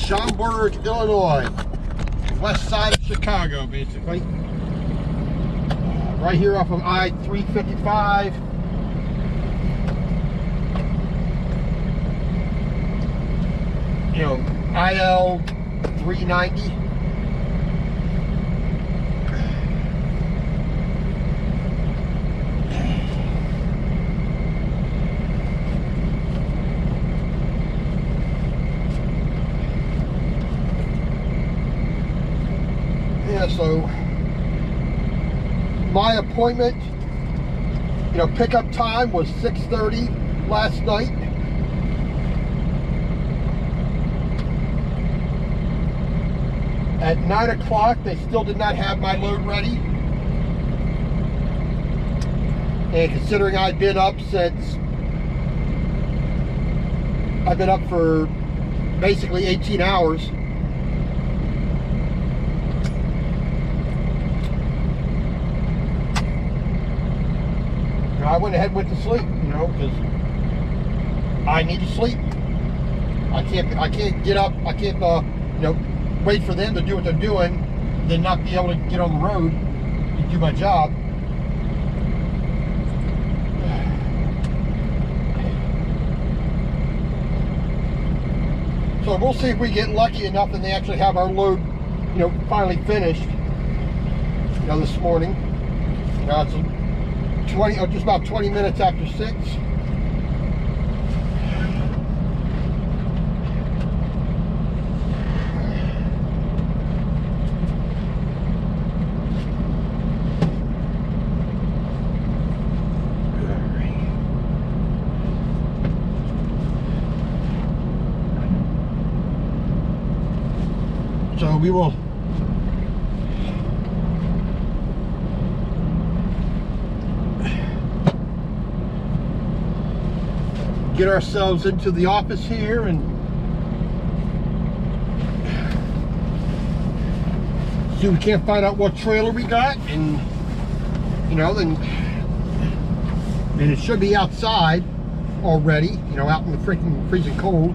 Schaumburg, Illinois, west side of Chicago, basically. Right here off of I-355. You know, IL-390. Yeah, so my appointment, you know, pickup time was 6:30 last night. At 9 o'clock, they still did not have my load ready. And considering I've been up for basically 18 hours. I went ahead and went to sleep, you know, because I need to sleep. I can't get up. I can't, you know, wait for them to do what they're doing, then not be able to get on the road and do my job. So we'll see if we get lucky enough and they actually have our load, you know, finally finished. You know, this morning. Now it's just about 20 minutes after 6. So we will get ourselves into the office here and see if we can't find out what trailer we got, and you know, then it should be outside already, you know, out in the freaking freezing cold.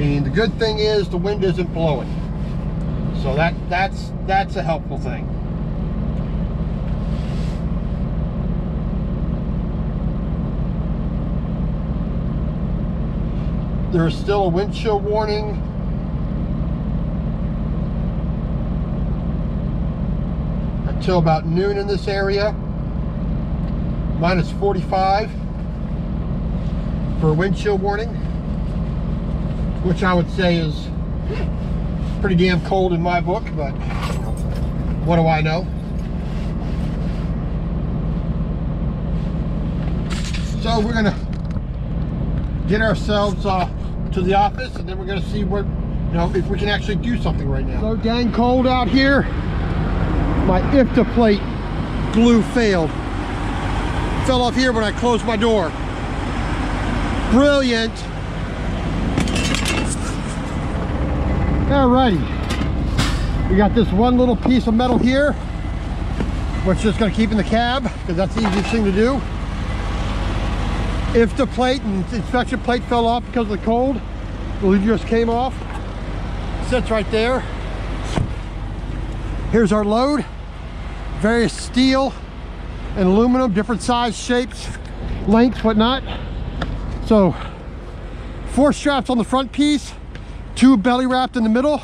And the good thing is the wind isn't blowing, so that's a helpful thing. There is still a wind chill warning. Until about noon in this area. Minus 45 for a wind chill warning, which I would say is pretty damn cold in my book, but what do I know? So we're gonna get ourselves to the office, and then we're gonna see what, you know, if we can actually do something right now. So dang cold out here. My IFTA plate glue failed. Fell off here when I closed my door. Brilliant. Alrighty, we got this one little piece of metal here, which is just going to keep in the cab because that's the easiest thing to do. If the plate and inspection plate fell off because of the cold, it just came off. Sits right there. Here's our load. Various steel and aluminum, different size, shapes, lengths, whatnot. So 4 straps on the front piece. 2 belly wrapped in the middle.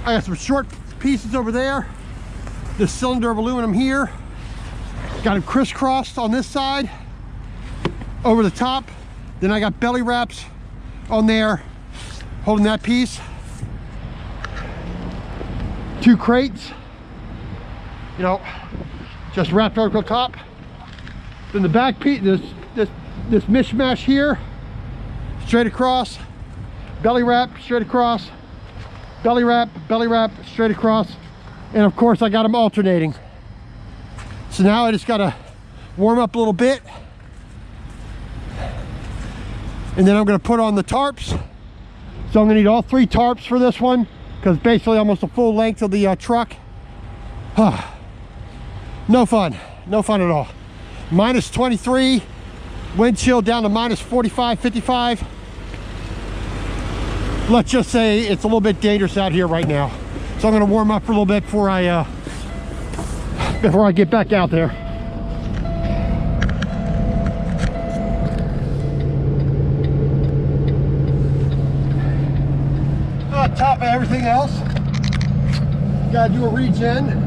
I got some short pieces over there. This cylinder of aluminum here. Got them crisscrossed on this side, over the top. Then I got belly wraps on there, holding that piece. 2 crates, you know, just wrapped over the top. Then the back piece, this mishmash here, straight across. Belly wrap, straight across, belly wrap, straight across. And of course I got them alternating. So now I just gotta warm up a little bit. And then I'm gonna put on the tarps. So I'm gonna need all 3 tarps for this one. because basically almost the full length of the truck. No fun, no fun at all. Minus 23, wind chill down to minus 45, 55. Let's just say it's a little bit dangerous out here right now. So I'm gonna warm up for a little bit before I get back out there. On top of everything else, gotta do a regen.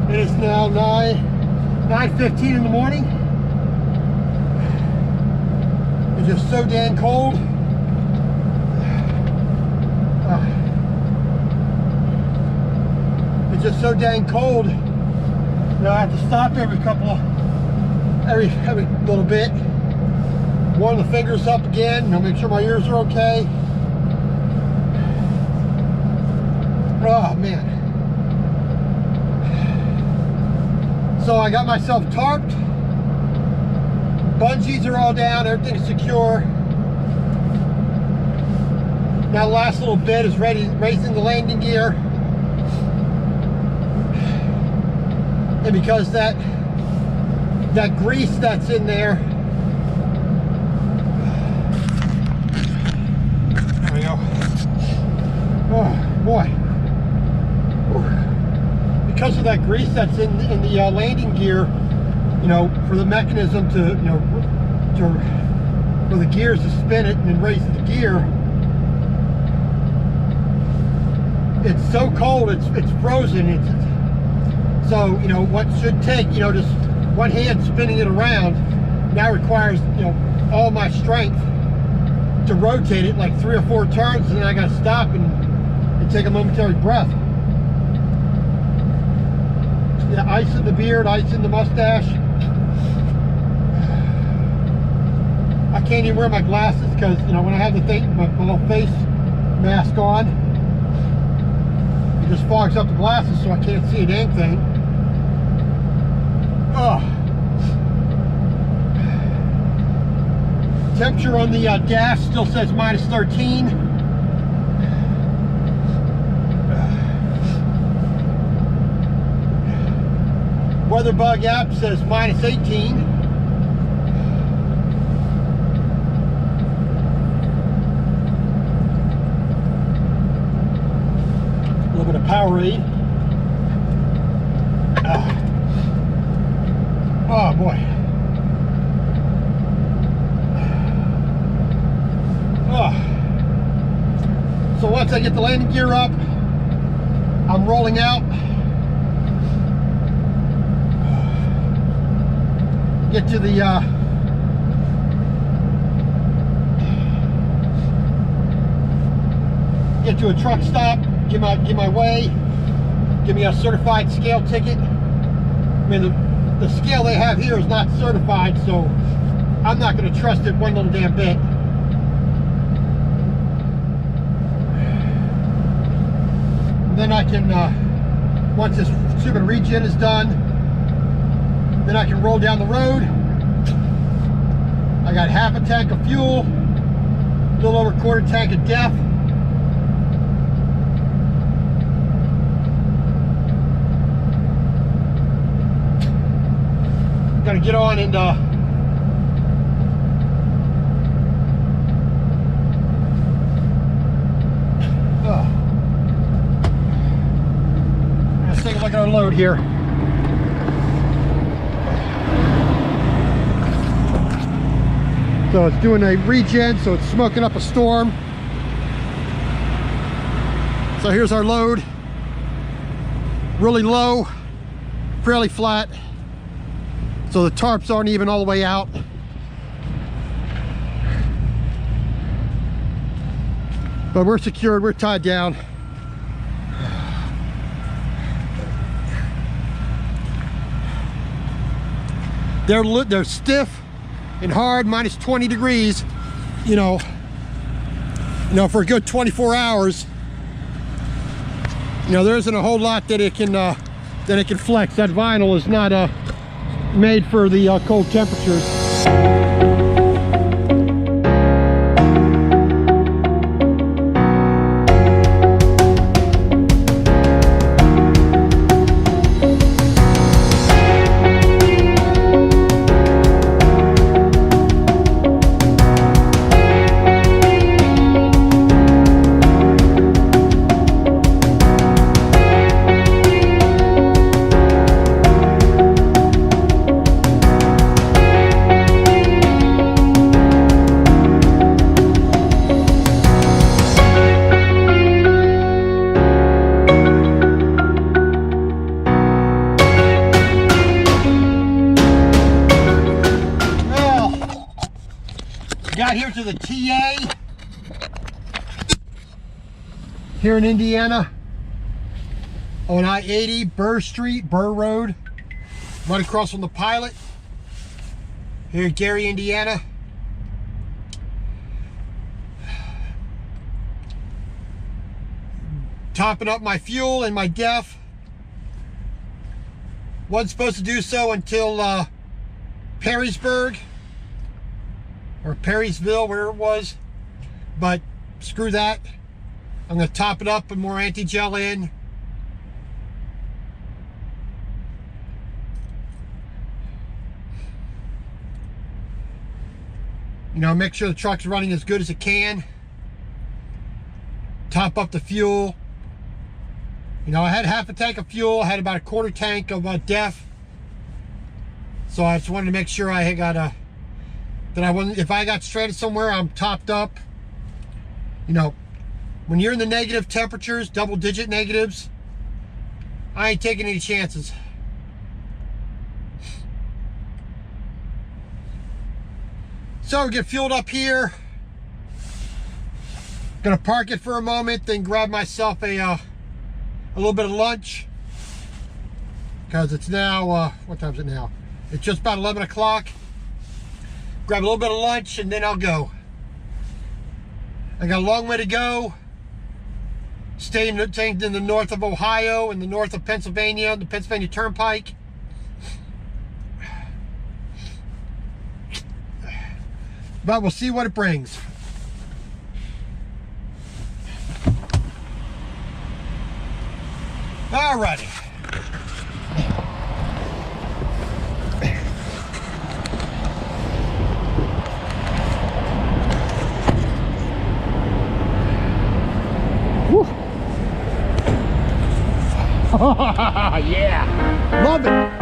It is now 9:15 in the morning. It's just so damn cold. It's just so dang cold. You know, I have to stop every little bit. Warm the fingers up again. You know, make sure my ears are okay. Oh man. So I got myself tarped. Bungees are all down, everything's secure. Now the last little bit is raising the landing gear. And because that grease that's in there, there we go. Oh boy. Because of that grease that's in the landing gear, you know, for the mechanism to, you know, for the gears to spin it and then raise the gear, it's so cold, it's frozen. So, you know, what should take, you know, just one hand spinning it around now requires, you know, all my strength to rotate it like 3 or 4 turns, and then I gotta stop and take a momentary breath. Yeah, ice in the beard, ice in the mustache. I can't even wear my glasses because, you know, when I have my little face mask on, it just fogs up the glasses so I can't see a dang thing. Oh. Temperature on the dash still says minus 13. Weather bug app says minus 18. A little bit of Powerade. Oh boy. Oh. So once I get the landing gear up, I'm rolling out. Get to the get to a truck stop, give my way, give me a certified scale ticket. I mean, the scale they have here is not certified, so I'm not going to trust it one little damn bit. And then I can, once this stupid regen is done, then I can roll down the road. I got half a tank of fuel, a little over a quarter tank of DEF. Gotta get on and let's take a look at our load here. So it's doing a regen, so it's smoking up a storm. So here's our load. Really low, fairly flat. So the tarps aren't even all the way out. But we're secured, we're tied down. They're stiff and hard, minus 20 degrees, you know, for a good 24 hours. You know, there isn't a whole lot that it can flex. That vinyl is not made for the cold temperatures. Got here to the TA here in Indiana on I-80, Burr Road, right across from the Pilot here in Gary, Indiana. Topping up my fuel and my def. Wasn't supposed to do so until Perrysburg or Perrysville, where it was, but screw that. I'm going to top it up with more anti-gel in. You know, make sure the truck's running as good as it can. Top up the fuel. You know, I had half a tank of fuel. I had about a quarter tank of def. So I just wanted to make sure I had got a that I wasn't, if I got stranded somewhere, I'm topped up. You know, when you're in the negative temperatures, double-digit negatives, I ain't taking any chances. So we get fueled up here. Gonna park it for a moment, then grab myself a little bit of lunch, because it's now what time is it now? It's just about 11 o'clock. Grab a little bit of lunch and then I'll go. I got a long way to go. Staying in the north of Ohio and the north of Pennsylvania, the Pennsylvania Turnpike. But we'll see what it brings. Alrighty. Yeah, love it.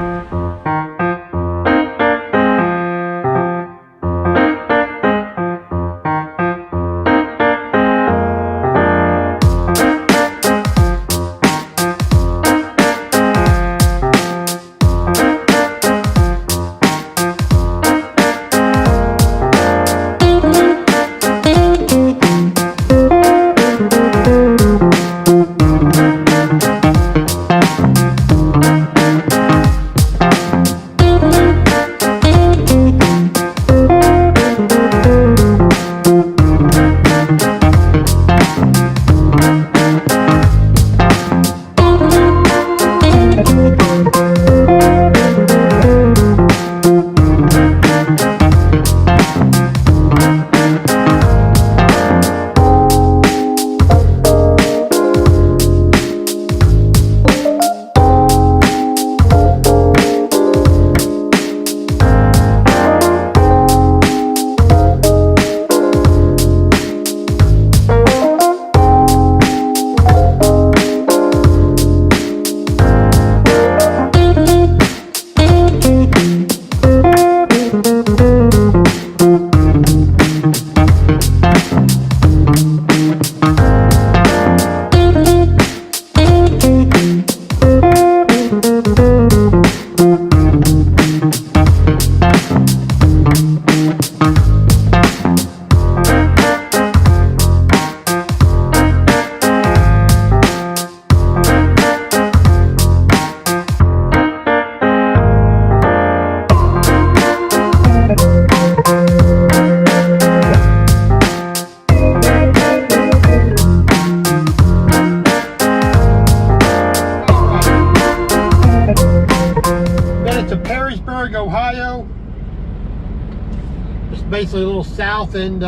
basically a little south and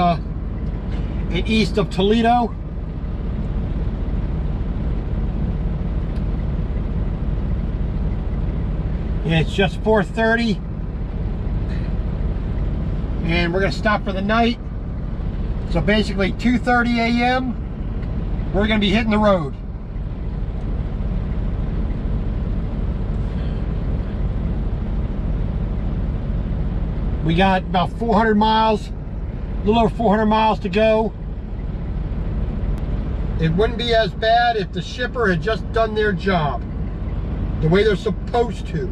east of Toledo. And it's just 4:30, and we're gonna stop for the night. So basically 2:30 a.m. we're gonna be hitting the road. We got about 400 miles, a little over 400 miles to go. It wouldn't be as bad if the shipper had just done their job the way they're supposed to.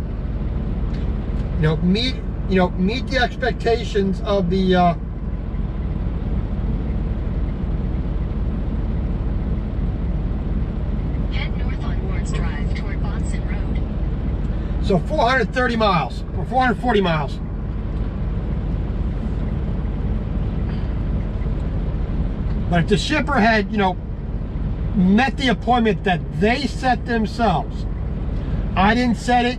Meet the expectations of the head north on Wards Drive toward Bonson Road. So 430 miles or 440 miles. But if the shipper had, met the appointment that they set themselves, I didn't set it,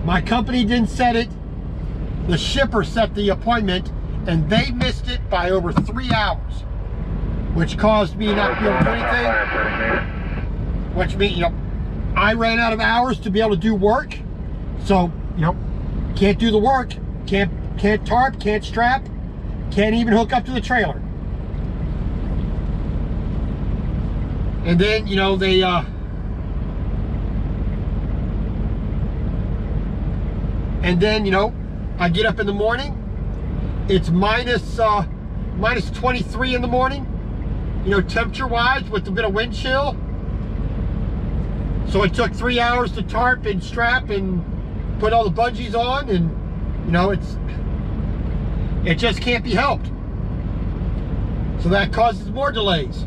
my company didn't set it, the shipper set the appointment, and they missed it by over 3 hours, which caused me not to be able to do anything, which means, I ran out of hours to be able to do work. So, can't do the work, can't tarp, can't strap, can't even hook up to the trailer. And then, they, and then, I get up in the morning, it's minus 23 in the morning, temperature-wise with a bit of wind chill. So it took 3 hours to tarp and strap and put all the bungees on, and, it just can't be helped. So that causes more delays.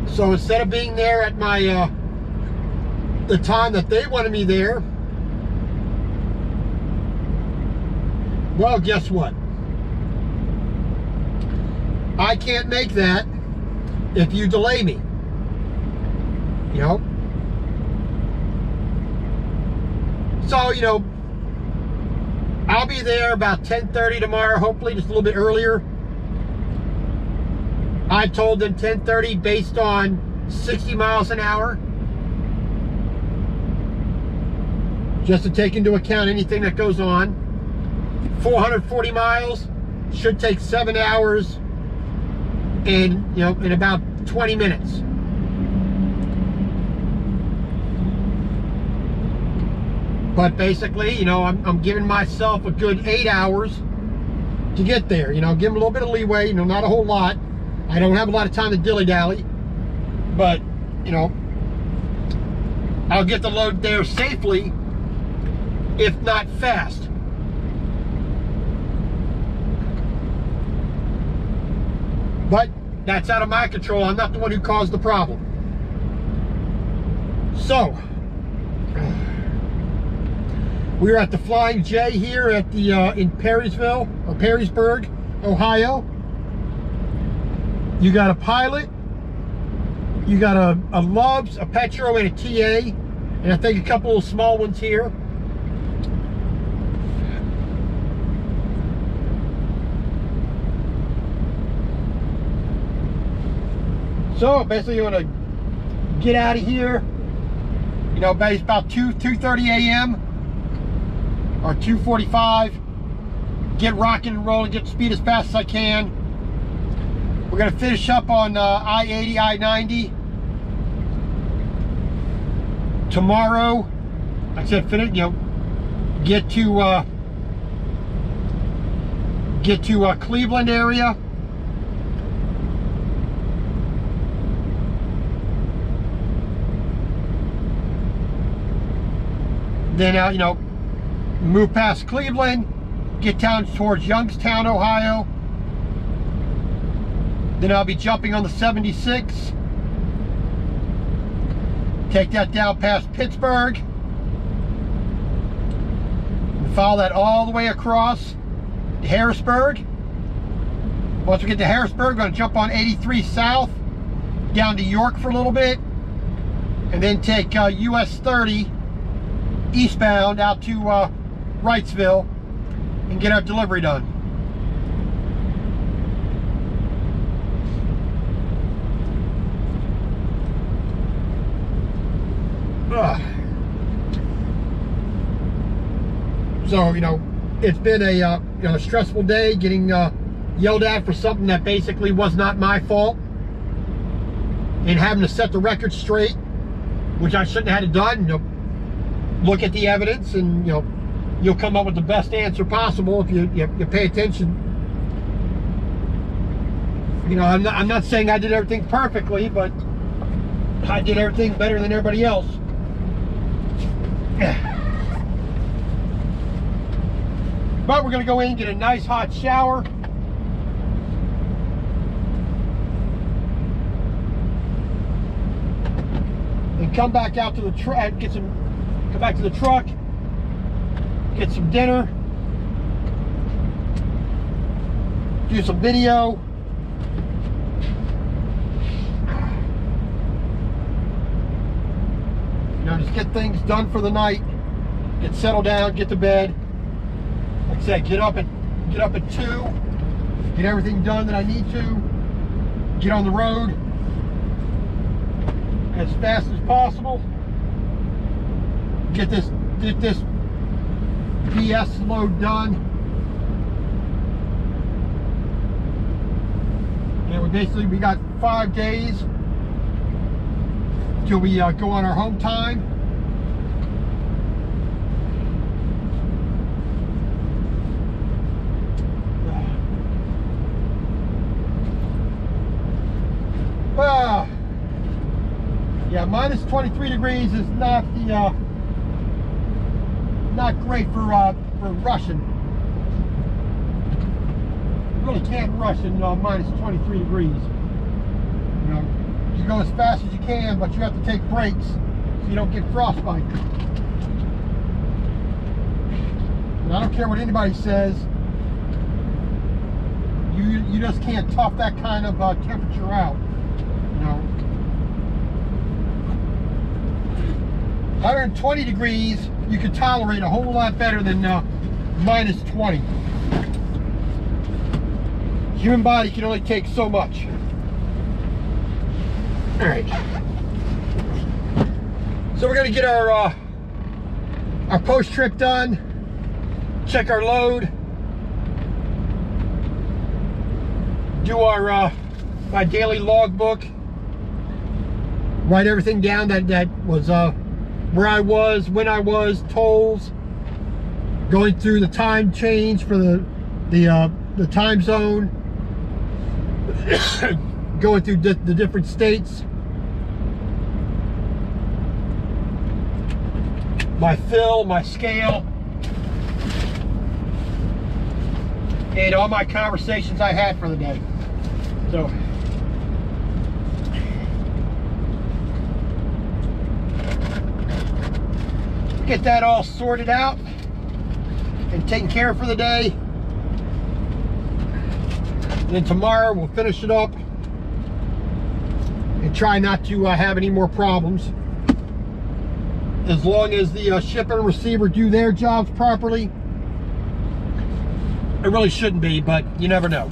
So instead of being there at my the time that they wanted me there, well, guess what? I can't make that if you delay me. So, I'll be there about 10:30 tomorrow, hopefully just a little bit earlier. I told them 10:30 based on 60 miles an hour. Just to take into account anything that goes on. 440 miles should take 7 hours and, in about 20 minutes. But basically, I'm giving myself a good 8 hours to get there. Give them a little bit of leeway, not a whole lot. I don't have a lot of time to dilly-dally, but, I'll get the load there safely, if not fast. But that's out of my control. I'm not the one who caused the problem. So, we're at the Flying J here at the in Perrysville, or Perrysburg, Ohio. You got a Pilot, you got a Loves, a Petro, and a TA, and I think a couple of small ones here. So basically, you're gonna get out of here, about 2:30 a.m. or 2:45. Get rocking and rolling, get speed as fast as I can. We're gonna finish up on I-80, I-90 tomorrow. Like I said, finish. Get to Cleveland area. Then move past Cleveland, get down towards Youngstown, Ohio. Then I'll be jumping on the 76. Take that down past Pittsburgh. And follow that all the way across to Harrisburg. Once we get to Harrisburg, we're going to jump on 83 South. down to York for a little bit, and then take US 30 eastbound out to Wrightsville and get our delivery done. So, you know, it's been a stressful day, getting yelled at for something that basically was not my fault, and having to set the record straight, which I shouldn't have had it done. You know, look at the evidence, and you'll come up with the best answer possible if you pay attention. You know, I'm not saying I did everything perfectly, but I did everything better than everybody else. But we're going to go in and get a nice hot shower. And come back out to the truck, come back to the truck, get some dinner, do some video. You know, just get things done for the night, get settled down, get to bed. Like I said, get up at 2, get everything done that I need to, get on the road as fast as possible, get this BS load done, and we got 5 days till we go on our home time. Yeah, minus 23 degrees is not great for rushing. You really can't rush in minus 23 degrees. You know, you go as fast as you can, but you have to take breaks so you don't get frostbite. And I don't care what anybody says, you just can't tough that kind of temperature out. You know, 120 degrees you could tolerate a whole lot better than minus 20. Human body can only take so much. All right. So we're gonna get our post trip done, check our load, do our my daily logbook, write everything down that was where I was, when I was, tolls, going through the time change for the time zone, going through the different states, my fill, my scale, and all my conversations I had for the day. So get that all sorted out and taken care of for the day. And then tomorrow we'll finish it up and try not to have any more problems. As long as the shipper and receiver do their jobs properly, it really shouldn't be, but you never know.